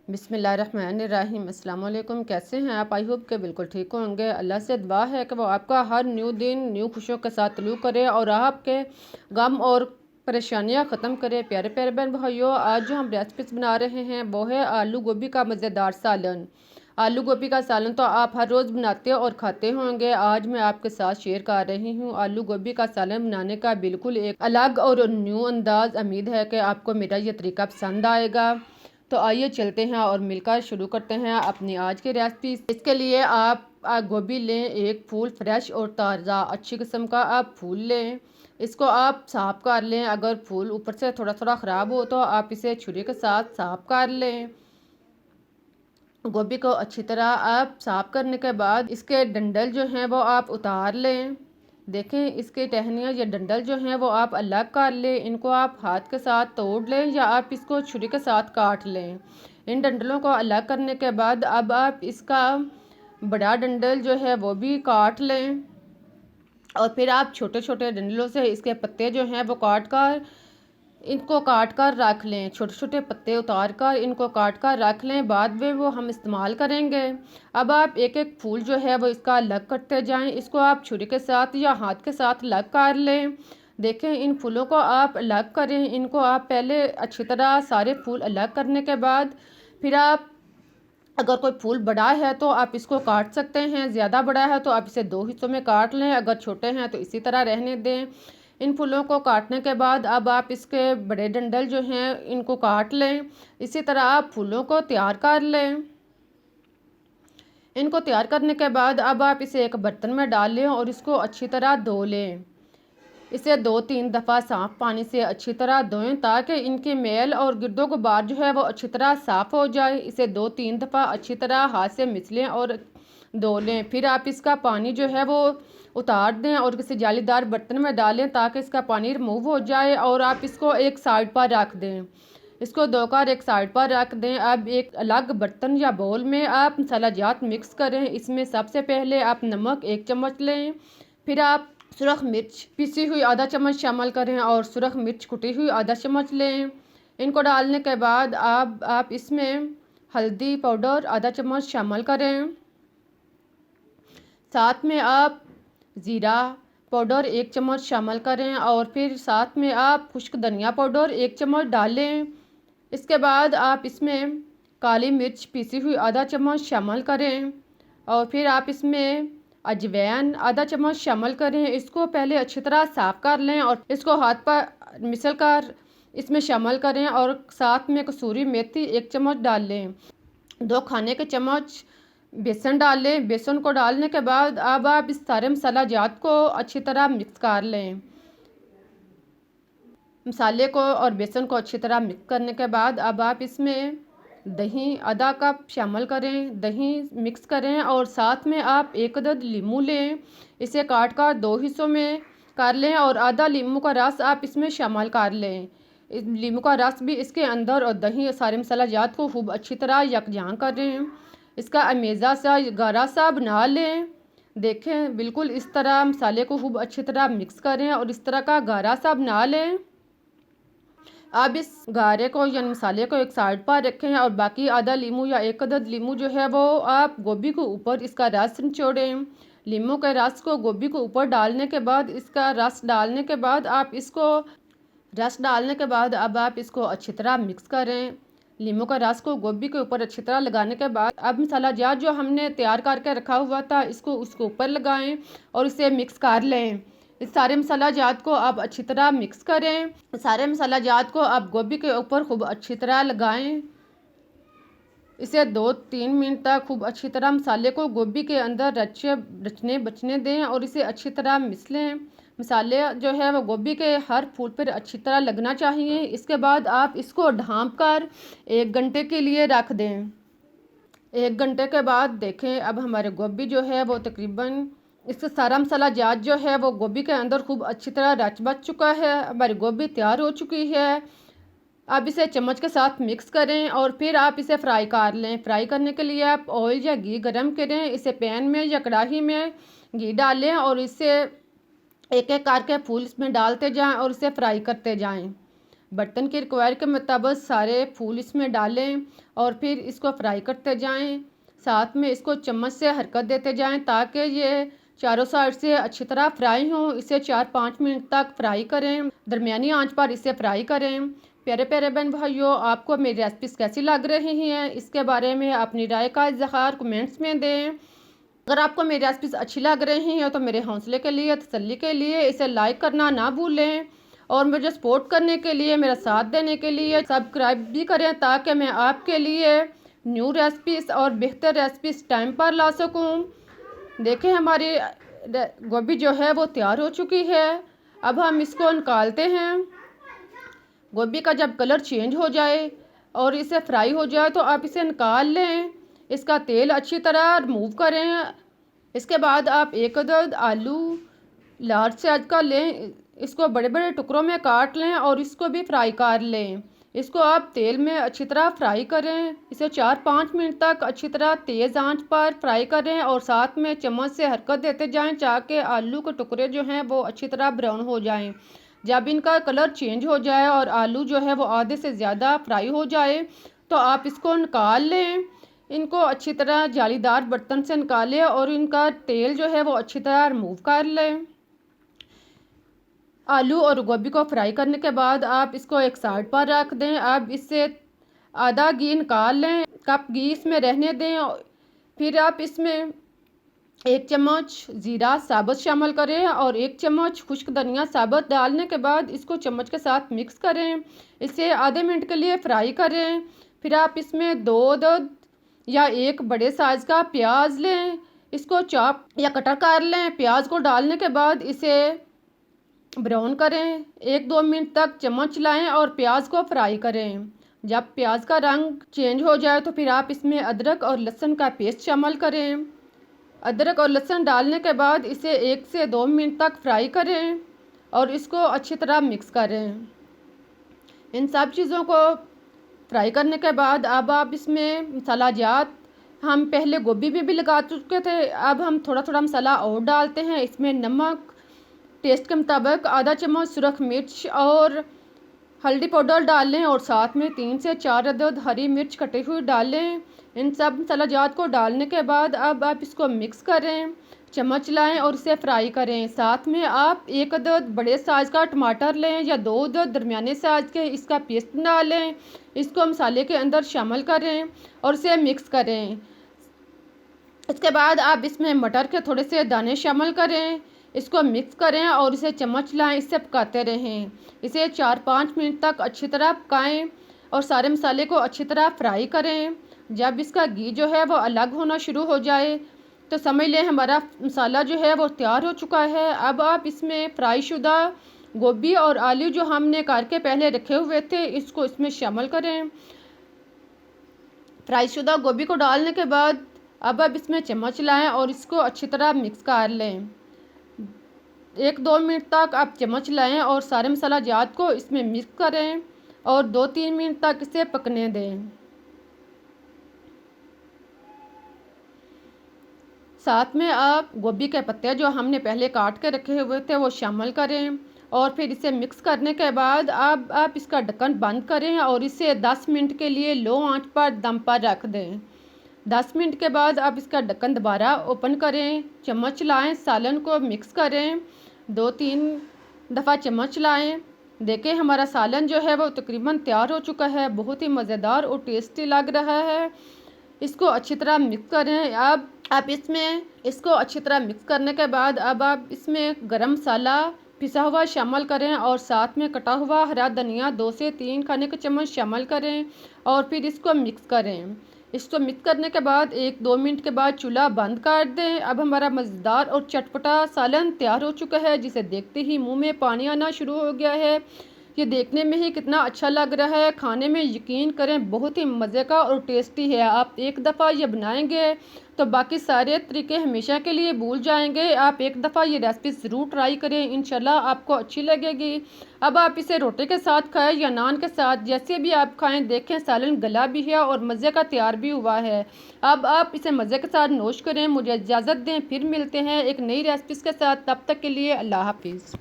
बिस्मिल्लाहिर्रहमानिर्रहीम। अस्सलाम वालेकुम। कैसे हैं आप? आई होप के बिल्कुल ठीक होंगे। अल्लाह से दुआ है कि वो आपका हर न्यू दिन न्यू खुशियों के साथ तलू करे और आपके गम और परेशानियां ख़त्म करे। प्यारे प्यारे बहन भाइयों, आज जो हम रेसिपीज़ बना रहे हैं वो है आलू गोभी का मज़ेदार सालन। आलू गोभी का सालन तो आप हर रोज़ बनाते और खाते होंगे। आज मैं आपके साथ शेयर कर रही हूँ आलू गोभी का सालन बनाने का बिल्कुल एक अलग और न्यू अंदाज़। उम्मीद है कि आपको मेरा ये तरीका पसंद आएगा। तो आइए चलते हैं और मिलकर शुरू करते हैं अपनी आज की रेसिपी। इसके लिए आप गोभी लें, एक फूल फ्रेश और ताज़ा अच्छी किस्म का आप फूल लें। इसको आप साफ़ कर लें। अगर फूल ऊपर से थोड़ा थोड़ा ख़राब हो तो आप इसे छुरी के साथ साफ़ कर लें। गोभी को अच्छी तरह आप साफ़ करने के बाद इसके डंडल जो हैं वो आप उतार लें। देखें, इसके टहनियाँ या डंडल जो हैं वो आप अलग कर लें। इनको आप हाथ के साथ तोड़ लें या आप इसको छुरी के साथ काट लें। इन डंडलों को अलग करने के बाद अब आप इसका बड़ा डंडल जो है वो भी काट लें और फिर आप छोटे छोटे डंडलों से इसके पत्ते जो हैं वो इनको काट कर रख लें। छोटे छोटे पत्ते उतार कर इनको काट कर रख लें, बाद में वो हम इस्तेमाल करेंगे। अब आप एक एक फूल जो है वो इसका अलग करते जाएं। इसको आप छुरी के साथ या हाथ के साथ अलग कर लें। देखें, इन फूलों को आप अलग करें। इनको आप पहले अच्छी तरह सारे फूल अलग करने के बाद फिर आप अगर कोई फूल बड़ा है तो आप इसको काट सकते हैं। ज़्यादा बड़ा है तो आप इसे दो हिस्सों में काट लें। अगर छोटे हैं तो इसी तरह रहने दें। इन फूलों को काटने के बाद अब आप इसके बड़े डंडल जो हैं इनको काट लें। इसी तरह आप फूलों को तैयार कर लें। इनको तैयार करने के बाद अब आप इसे एक बर्तन में डाल लें और इसको अच्छी तरह धो लें। इसे 2-3 दफ़ा साफ़ पानी से अच्छी तरह धोएं ताकि इनके मैल और गिरदो गुबार जो है वो अच्छी तरह साफ़ हो जाए। इसे 2-3 दफ़ा अच्छी तरह हाथ से मिसलें और धो लें। फिर आप इसका पानी जो है वो उतार दें और किसी जालीदार बर्तन में डालें ताकि इसका पानी रिमूव हो जाए और आप इसको एक साइड पर रख दें। इसको धोकर एक साइड पर रख दें। अब एक अलग बर्तन या बाउल में आप मसाला जात मिक्स करें। इसमें सबसे पहले आप नमक 1 चम्मच लें। फिर आप सुरख मिर्च पिसी हुई आधा चम्मच शामिल करें और सुरख मिर्च कुटी हुई आधा चम्मच लें। इनको डालने के बाद आप इसमें हल्दी पाउडर आधा चम्मच शामिल करें। साथ में आप ज़ीरा पाउडर 1 चम्मच शामिल करें और फिर साथ में आप खुश्क धनिया पाउडर 1 चम्मच डालें। इसके बाद आप इसमें काली मिर्च पिसी हुई आधा चम्मच शामिल करें और फिर आप इसमें अजवाइन आधा चम्मच शामिल करें। इसको पहले अच्छी तरह साफ़ कर लें और इसको हाथ पर मिसल कर इसमें शामिल करें और साथ में कसूरी मेथी 1 चम्मच डाल लें। 2 खाने के चम्मच बेसन डाल लें। बेसन को डालने के बाद अब आप इस सारे मसाला जात को अच्छी तरह मिक्स कर लें। मसाले को और बेसन को अच्छी तरह मिक्स करने के बाद अब आप इसमें दही आधा कप शामिल करें। दही मिक्स करें और साथ में आप 1 अदद लीमू लें। इसे काट कर 2 हिस्सों में कर लें और आधा लीमू का रस आप इसमें शामिल कर लें। इस लीमू का रस भी इसके अंदर और दही सारे मसाला जात को खूब अच्छी तरह यकजान करें। इसका अमेज़ा सा गाढ़ा सा बना लें। देखें, बिल्कुल इस तरह मसाले को खूब अच्छी तरह मिक्स करें और इस तरह का गाढ़ा सा बना लें। अब इस गारे को या मसाले को एक साइड पर रखें और बाकी आधा लीमू या 1 अदद लीमू जो है वो आप गोभी को ऊपर इसका रस निचोड़ें। लीमू के रस को गोभी को ऊपर डालने के बाद इसका रस डालने के बाद अब आप इसको अच्छी तरह मिक्स करें। लीमू का रस को गोभी के ऊपर अच्छी तरह लगाने के बाद अब मसाला जार जो हमने तैयार करके रखा हुआ था इसको उसके ऊपर लगाएं और इसे मिक्स कर लें। इस सारे मसाला जात को आप अच्छी तरह मिक्स करें। सारे मसाला जात को आप गोभी के ऊपर खूब अच्छी तरह लगाएं। इसे 2-3 मिनट तक खूब अच्छी तरह मसाले को गोभी के अंदर रचने बचने दें और इसे अच्छी तरह मिसलें। मसाले जो है वो गोभी के हर फूल पर अच्छी तरह लगना चाहिए। इसके बाद आप इसको ढाँप कर 1 घंटे के लिए रख दें। 1 घंटे के बाद देखें, अब हमारे गोभी जो है वो तकरीबन इसका सारा मसाला जात जो है वो गोभी के अंदर खूब अच्छी तरह रच बच चुका है। हमारी गोभी तैयार हो चुकी है। अब इसे चम्मच के साथ मिक्स करें और फिर आप इसे फ्राई कर लें। फ्राई करने के लिए आप ऑयल या घी गरम करें। इसे पैन में या कढ़ाई में घी डालें और इसे एक एक करके फूल इसमें डालते जाएं और इसे फ्राई करते जाएं। बर्तन की रिक्वायर के मुताबिक सारे फूल इसमें डालें और फिर इसको फ्राई करते जाएं। साथ में इसको चम्मच से हरकत देते जाएं ताकि ये चारों साइड से अच्छी तरह फ्राई हों। इसे 4-5 मिनट तक फ्राई करें, दरमियानी आंच पर इसे फ्राई करें। प्यारे प्यारे बहन भाइयों, आपको मेरी रेसिपीज़ कैसी लग रही हैं, इसके बारे में अपनी राय का इज़हार कमेंट्स में दें। अगर आपको मेरी रेसिपीज़ अच्छी लग रही हैं तो मेरे हौसले के लिए, तसल्ली के लिए इसे लाइक करना ना भूलें और मुझे सपोर्ट करने के लिए, मेरा साथ देने के लिए सब्सक्राइब भी करें ताकि मैं आपके लिए न्यू रेसिपीज़ और बेहतर रेसिपीज़ टाइम पर ला सकूं। देखें हमारी गोभी जो है वो तैयार हो चुकी है। अब हम इसको निकालते हैं। गोभी का जब कलर चेंज हो जाए और इसे फ्राई हो जाए तो आप इसे निकाल लें। इसका तेल अच्छी तरह रिमूव करें। इसके बाद आप एक अदद आलू लार्ज साइज का लें, इसको बड़े बड़े टुकड़ों में काट लें और इसको भी फ्राई कर लें। इसको आप तेल में अच्छी तरह फ्राई करें। इसे 4-5 मिनट तक अच्छी तरह तेज़ आंच पर फ्राई करें और साथ में चम्मच से हरकत देते जाएं ताकि आलू के टुकड़े जो हैं वो अच्छी तरह ब्राउन हो जाएं। जब इनका कलर चेंज हो जाए और आलू जो है वो आधे से ज़्यादा फ्राई हो जाए तो आप इसको निकाल लें। इनको अच्छी तरह जालीदार बर्तन से निकालें और इनका तेल जो है वो अच्छी तरह रिमूव कर लें। आलू और गोभी को फ्राई करने के बाद आप इसको एक साइड पर रख दें। अब इससे आधा घी निकाल लें, कप घी इसमें रहने दें। फिर आप इसमें 1 चम्मच ज़ीरा साबुत शामिल करें और 1 चम्मच खुश्क धनिया साबुत डालने के बाद इसको चम्मच के साथ मिक्स करें। इसे आधे मिनट के लिए फ्राई करें। फिर आप इसमें 2 अदद या 1 बड़े साइज़ का प्याज लें, इसको चॉप या कटर कर लें। प्याज को डालने के बाद इसे ब्राउन करें। 1-2 मिनट तक चम्मच चलाएं और प्याज को फ्राई करें। जब प्याज का रंग चेंज हो जाए तो फिर आप इसमें अदरक और लहसुन का पेस्ट शामिल करें। अदरक और लहसुन डालने के बाद इसे 1 से 2 मिनट तक फ्राई करें और इसको अच्छी तरह मिक्स करें। इन सब चीज़ों को फ्राई करने के बाद अब आप इसमें मसाला जात, हम पहले गोभी में भी लगा चुके थे, अब हम थोड़ा थोड़ा मसाला और डालते हैं। इसमें नमक टेस्ट के मुताबिक, आधा चम्मच सुरख मिर्च और हल्दी पाउडर डाल लें और साथ में 3 से 4 अदद हरी मिर्च कटी हुई डाल लें। इन सब मसाला जात को डालने के बाद अब आप इसको मिक्स करें, चम्मच चलाएं और इसे फ्राई करें। साथ में आप 1 अदद बड़े साइज़ का टमाटर लें या 2 अदद दरमियाने साइज़ के, इसका पेस्ट डालें। इसको मसाले के अंदर शामिल करें और इसे मिक्स करें। इसके बाद आप इसमें मटर के थोड़े से दाने शामिल करें, इसको मिक्स करें और इसे चम्मच लाएं, इससे पकाते रहें। इसे 4-5 मिनट तक अच्छी तरह पकाएं और सारे मसाले को अच्छी तरह फ्राई करें। जब इसका घी जो है वो अलग होना शुरू हो जाए तो समझ लें हमारा मसाला जो है वो तैयार हो चुका है। अब आप इसमें फ्राई शुदा गोभी और आलू जो हमने करके पहले रखे हुए थे इसको इसमें शामिल करें। फ्राई शुदा गोभी को डालने के बाद अब आप इसमें चम्मच लाएं और इसको अच्छी तरह मिक्स कर लें। 1-2 मिनट तक आप चम्मच लाएं और सारे मसाला जात को इसमें मिक्स करें और 2-3 मिनट तक इसे पकने दें। साथ में आप गोभी के पत्ते जो हमने पहले काट के रखे हुए थे वो शामिल करें और फिर इसे मिक्स करने के बाद अब आप इसका ढक्कन बंद करें और इसे 10 मिनट के लिए लो आंच पर दम पर रख दें। 10 मिनट के बाद आप इसका ढक्कन दोबारा ओपन करें, चम्मच चलाएं, सालन को मिक्स करें, 2-3 दफ़ा चम्मच चलाएं। देखें हमारा सालन जो है वो तकरीबन तैयार हो चुका है, बहुत ही मज़ेदार और टेस्टी लग रहा है। इसको अच्छी तरह मिक्स करें। अब आप इसमें इसको अच्छी तरह मिक्स करने के बाद अब आप इसमें गरम मसाला पिसा हुआ शामिल करें और साथ में कटा हुआ हरा धनिया 2 से 3 खाने के चम्मच शामिल करें और फिर इसको मिक्स करें। इसको मिक्स करने के बाद 1-2 मिनट के बाद चूल्हा बंद कर दें। अब हमारा मज़ेदार और चटपटा सालन तैयार हो चुका है, जिसे देखते ही मुंह में पानी आना शुरू हो गया है। ये देखने में ही कितना अच्छा लग रहा है, खाने में यकीन करें बहुत ही मज़े का और टेस्टी है। आप एक दफ़ा ये बनाएंगे तो बाकी सारे तरीके हमेशा के लिए भूल जाएंगे। आप एक दफ़ा ये रेसिपी ज़रूर ट्राई करें, इंशाल्लाह आपको अच्छी लगेगी। अब आप इसे रोटी के साथ खाएं या नान के साथ, जैसे भी आप खाएं। देखें सालन गला भी है और मज़े का तैयार भी हुआ है। अब आप इसे मज़े के साथ नोश करें। मुझे इजाज़त दें, फिर मिलते हैं एक नई रेसिपी के साथ। तब तक के लिए अल्लाह हाफिज़।